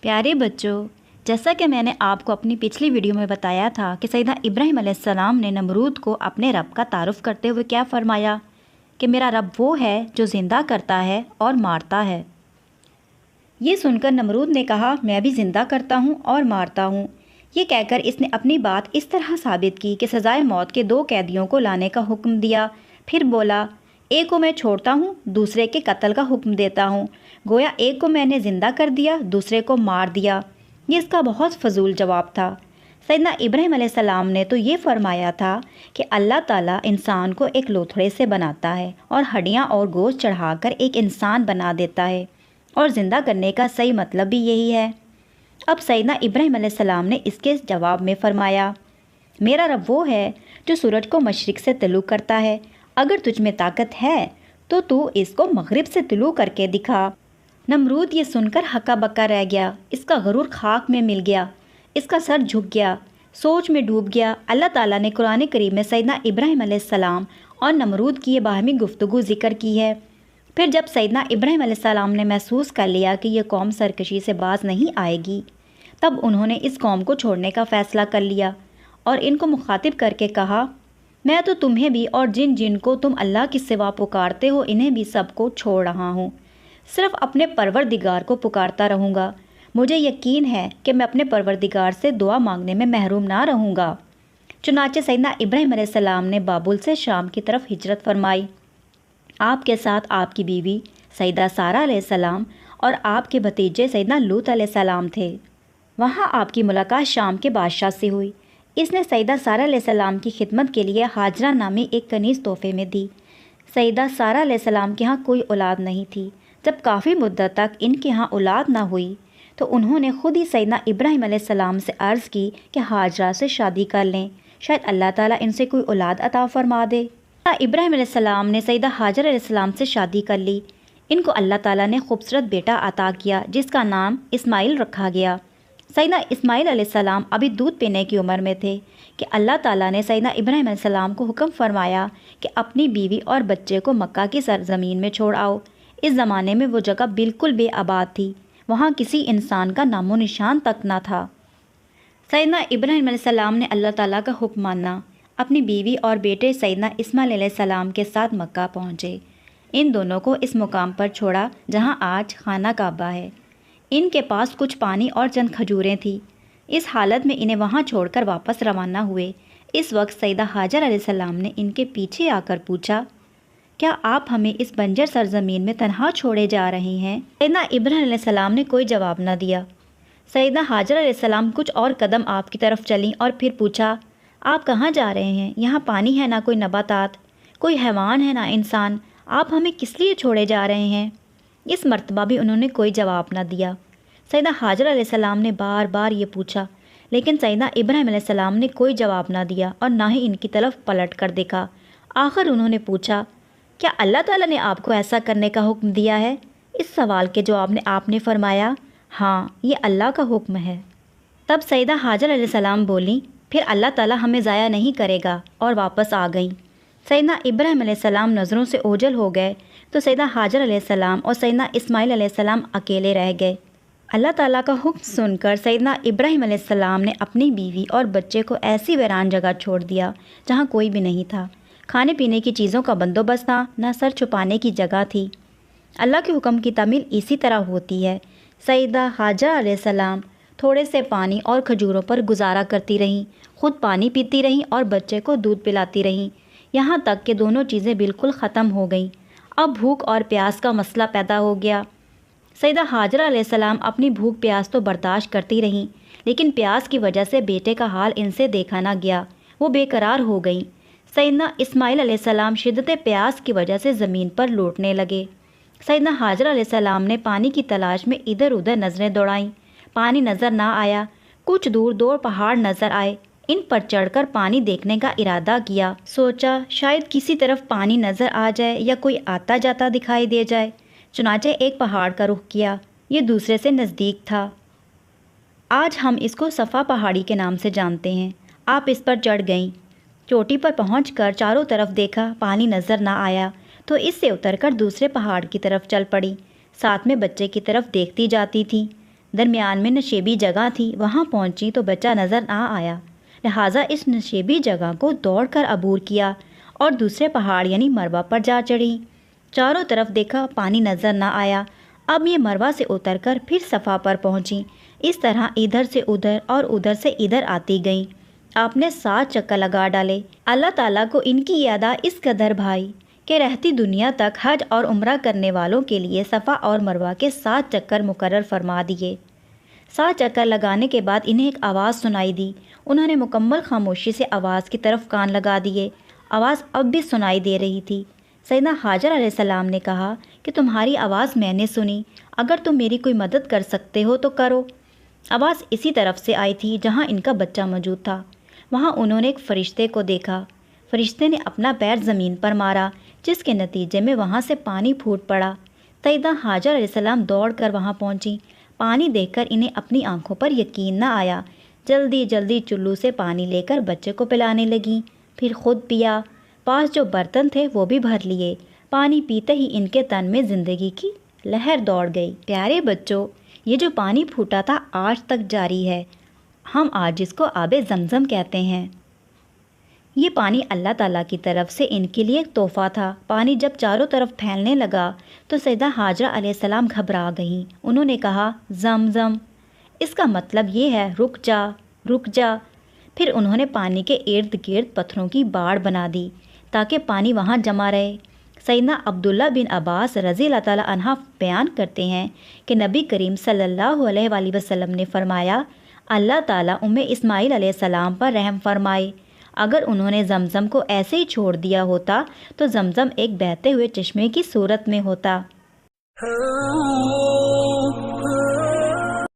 پیارے بچوں، جیسا کہ میں نے آپ کو اپنی پچھلی ویڈیو میں بتایا تھا کہ سیدنا ابراہیم علیہ السلام نے نمرود کو اپنے رب کا تعارف کرتے ہوئے کیا فرمایا کہ میرا رب وہ ہے جو زندہ کرتا ہے اور مارتا ہے۔ یہ سن کر نمرود نے کہا، میں بھی زندہ کرتا ہوں اور مارتا ہوں۔ یہ کہہ کر اس نے اپنی بات اس طرح ثابت کی کہ سزائے موت کے 2 قیدیوں کو لانے کا حکم دیا، پھر بولا، ایک کو میں چھوڑتا ہوں، دوسرے کے قتل کا حکم دیتا ہوں۔ گویا ایک کو میں نے زندہ کر دیا، دوسرے کو مار دیا۔ یہ اس کا بہت فضول جواب تھا۔ سیدنا ابراہیم علیہ السلام نے تو یہ فرمایا تھا کہ اللہ تعالیٰ انسان کو ایک لوتھڑے سے بناتا ہے اور ہڈیاں اور گوشت چڑھا کر ایک انسان بنا دیتا ہے، اور زندہ کرنے کا صحیح مطلب بھی یہی ہے۔ اب سیدنا ابراہیم علیہ السلام نے اس کے جواب میں فرمایا، میرا رب وہ ہے جو سورج کو مشرق سے طلوع کرتا ہے۔ اگر تجھ میں طاقت ہے تو اس کو مغرب سے طلوع کر کے دکھا۔ نمرود یہ سن کر ہکا بکا رہ گیا، اس کا غرور خاک میں مل گیا، اس کا سر جھک گیا، سوچ میں ڈوب گیا۔ اللہ تعالیٰ نے قرآن کریم میں سیدنا ابراہیم علیہ السلام اور نمرود کی یہ باہمی گفتگو ذکر کی ہے۔ پھر جب سیدنا ابراہیم علیہ السلام نے محسوس کر لیا کہ یہ قوم سرکشی سے باز نہیں آئے گی، تب انہوں نے اس قوم کو چھوڑنے کا فیصلہ کر لیا اور ان کو مخاطب کر کے کہا، میں تو تمہیں بھی اور جن جن کو تم اللہ کے سوا پکارتے ہو انہیں بھی سب کو چھوڑ رہا ہوں، صرف اپنے پروردگار کو پکارتا رہوں گا۔ مجھے یقین ہے کہ میں اپنے پروردگار سے دعا مانگنے میں محروم نہ رہوں گا۔ چنانچہ سیدنا ابراہیم علیہ السلام نے بابل سے شام کی طرف ہجرت فرمائی۔ آپ کے ساتھ آپ کی بیوی سیدہ سارہ علیہ السلام اور آپ کے بھتیجے سیدنا لوط علیہ السلام تھے۔ وہاں آپ کی ملاقات شام کے بادشاہ سے ہوئی۔ اس نے سیدہ سارہ علیہ السلام کی خدمت کے لیے ہاجرہ نامی ایک کنیز تحفے میں دی۔ سیدہ سارہ علیہ السلام کے ہاں کوئی اولاد نہیں تھی۔ جب کافی مدت تک ان کے ہاں اولاد نہ ہوئی تو انہوں نے خود ہی سیدنا ابراہیم علیہ السلام سے عرض کی کہ ہاجرہ سے شادی کر لیں، شاید اللہ تعالیٰ ان سے کوئی اولاد عطا فرما دے۔ ابراہیم علیہ السلام نے سیدہ ہاجرہ علیہ السلام سے شادی کر لی۔ ان کو اللہ تعالیٰ نے خوبصورت بیٹا عطا کیا جس کا نام اسماعیل رکھا گیا۔ سیدنا اسماعیل علیہ السلام ابھی دودھ پینے کی عمر میں تھے کہ اللہ تعالیٰ نے سیدنا ابراہیم علیہ السلام کو حکم فرمایا کہ اپنی بیوی اور بچے کو مکہ کی سرزمین میں چھوڑ آؤ۔ اس زمانے میں وہ جگہ بالکل بے آباد تھی، وہاں کسی انسان کا نام و نشان تک نہ تھا۔ سیدنا ابراہیم علیہ السلام نے اللہ تعالیٰ کا حکم مانا، اپنی بیوی اور بیٹے سیدنا اسماعیل علیہ السلام کے ساتھ مکہ پہنچے۔ ان دونوں کو اس مقام پر چھوڑا جہاں آج خانہ کعبہ ہے۔ ان کے پاس کچھ پانی اور چند کھجوریں تھیں۔ اس حالت میں انہیں وہاں چھوڑ کر واپس روانہ ہوئے۔ اس وقت سیدہ ہاجر علیہ السلام نے ان کے پیچھے آ کر پوچھا، کیا آپ ہمیں اس بنجر سرزمین میں تنہا چھوڑے جا رہے ہیں؟ سیدنا ابراہیم علیہ السلام نے کوئی جواب نہ دیا۔ سیدہ ہاجر علیہ السلام کچھ اور قدم آپ کی طرف چلیں اور پھر پوچھا، آپ کہاں جا رہے ہیں؟ یہاں پانی ہے، نہ کوئی نباتات، کوئی حیوان ہے، نہ انسان، آپ ہمیں کس لیے چھوڑے جا رہے ہیں؟ اس مرتبہ بھی انہوں نے کوئی جواب نہ دیا۔ سیدہ ہاجر علیہ السلام نے بار بار یہ پوچھا، لیکن سیدنا ابراہیم علیہ السلام نے کوئی جواب نہ دیا اور نہ ہی ان کی طرف پلٹ کر دیکھا۔ آخر انہوں نے پوچھا، کیا اللہ تعالیٰ نے آپ کو ایسا کرنے کا حکم دیا ہے؟ اس سوال کے جواب میں آپ نے فرمایا، ہاں، یہ اللہ کا حکم ہے۔ تب سیدہ ہاجر علیہ السلام بولیں، پھر اللہ تعالیٰ ہمیں ضائع نہیں کرے گا، اور واپس آ گئیں۔ سیدنا ابراہیم علیہ السلام نظروں سے اوجھل ہو گئے تو سیدہ ہاجر علیہ السلام اور سیدنا اسماعیل علیہ السلام اکیلے رہ گئے۔ اللہ تعالیٰ کا حکم سن کر سیدنا ابراہیم علیہ السلام نے اپنی بیوی اور بچے کو ایسی ویران جگہ چھوڑ دیا جہاں کوئی بھی نہیں تھا، کھانے پینے کی چیزوں کا بندوبست تھا، نہ سر چھپانے کی جگہ تھی۔ اللہ کے حکم کی تعمیل اسی طرح ہوتی ہے۔ سیدہ ہاجرہ علیہ السلام تھوڑے سے پانی اور کھجوروں پر گزارا کرتی رہیں، خود پانی پیتی رہیں اور بچے کو دودھ پلاتی رہیں، یہاں تک کہ دونوں چیزیں بالکل ختم ہو گئیں۔ اب بھوک اور پیاس کا مسئلہ پیدا ہو گیا۔ سیدہ ہاجرہ علیہ السلام اپنی بھوک پیاس تو برداشت کرتی رہیں، لیکن پیاس کی وجہ سے بیٹے کا حال ان سے دیکھا نہ گیا، وہ بے قرار ہو گئیں۔ سیدنا اسماعیل علیہ السلام شدت پیاس کی وجہ سے زمین پر لوٹنے لگے۔ سیدنا ہاجرہ علیہ السلام نے پانی کی تلاش میں ادھر ادھر نظریں دوڑائیں، پانی نظر نہ آیا۔ کچھ دور 2 پہاڑ نظر آئے، ان پر چڑھ کر پانی دیکھنے کا ارادہ کیا۔ سوچا شاید کسی طرف پانی نظر آ جائے یا کوئی آتا جاتا دکھائی دے جائے۔ چنانچہ ایک پہاڑ کا رخ کیا، یہ دوسرے سے نزدیک تھا۔ آج ہم اس کو صفا پہاڑی کے نام سے جانتے ہیں۔ آپ اس پر چڑھ گئیں۔ چوٹی پر پہنچ کر چاروں طرف دیکھا، پانی نظر نہ آیا تو اس سے اتر کر دوسرے پہاڑ کی طرف چل پڑی، ساتھ میں بچے کی طرف دیکھتی جاتی تھی۔ درمیان میں نشیبی جگہ تھی، وہاں پہنچی تو بچہ نظر نہ آیا، لہٰذا اس نشیبی جگہ کو دوڑ کر عبور کیا اور دوسرے پہاڑ یعنی مروہ پر جا چڑھی۔ چاروں طرف دیکھا، پانی نظر نہ آیا۔ اب یہ مروہ سے اتر کر پھر صفا پر پہنچی۔ اس طرح ادھر سے ادھر اور ادھر سے ادھر آتی گئیں۔ آپ نے 7 چکر لگا ڈالے۔ اللہ تعالیٰ کو ان کی یہ ادا اس قدر بھائی کہ رہتی دنیا تک حج اور عمرہ کرنے والوں کے لیے صفا اور مروہ کے 7 چکر مقرر فرما دیے۔ 7 چکر لگانے کے بعد انہیں ایک آواز سنائی دی۔ انہوں نے مکمل خاموشی سے آواز کی طرف کان لگا دیے۔ آواز اب بھی سنائی دے رہی تھی۔ سیدنا حاجر علیہ السلام نے کہا کہ تمہاری آواز میں نے سنی، اگر تم میری کوئی مدد کر سکتے ہو تو کرو۔ آواز اسی طرف سے آئی تھی جہاں ان کا بچہ موجود تھا۔ وہاں انہوں نے ایک فرشتے کو دیکھا۔ فرشتے نے اپنا پیر زمین پر مارا، جس کے نتیجے میں وہاں سے پانی پھوٹ پڑا۔ سیدہ حاجر علیہ السلام دوڑ کر وہاں پہنچی۔ پانی دیکھ کر انہیں اپنی آنکھوں پر یقین نہ آیا۔ جلدی جلدی چلو سے پانی لے کر بچے کو پلانے لگیں، پھر خود پیا۔ پاس جو برتن تھے وہ بھی بھر لیے۔ پانی پیتے ہی ان کے تن میں زندگی کی لہر دوڑ گئی۔ پیارے بچوں، یہ جو پانی پھوٹا تھا آج تک جاری ہے۔ ہم آج اس کو آب زمزم کہتے ہیں۔ یہ پانی اللہ تعالیٰ کی طرف سے ان کے لیے ایک تحفہ تھا۔ پانی جب چاروں طرف پھیلنے لگا تو سیدہ حاجرہ علیہ السلام گھبرا گئیں۔ انہوں نے کہا زمزم، اس کا مطلب یہ ہے رک جا، رک جا۔ پھر انہوں نے پانی کے ارد گرد پتھروں کی باڑ بنا دی تاکہ پانی وہاں جمع رہے۔ سیدنا عبداللہ بن عباس رضی اللہ تعالیٰ عنہ بیان کرتے ہیں کہ نبی کریم صلی اللہ علیہ وآلہ وسلم نے فرمایا، اللہ تعالیٰ اسماعیل علیہ السلام پر رحم فرمائے، اگر انہوں نے زمزم کو ایسے ہی چھوڑ دیا ہوتا تو زمزم ایک بہتے ہوئے چشمے کی صورت میں ہوتا۔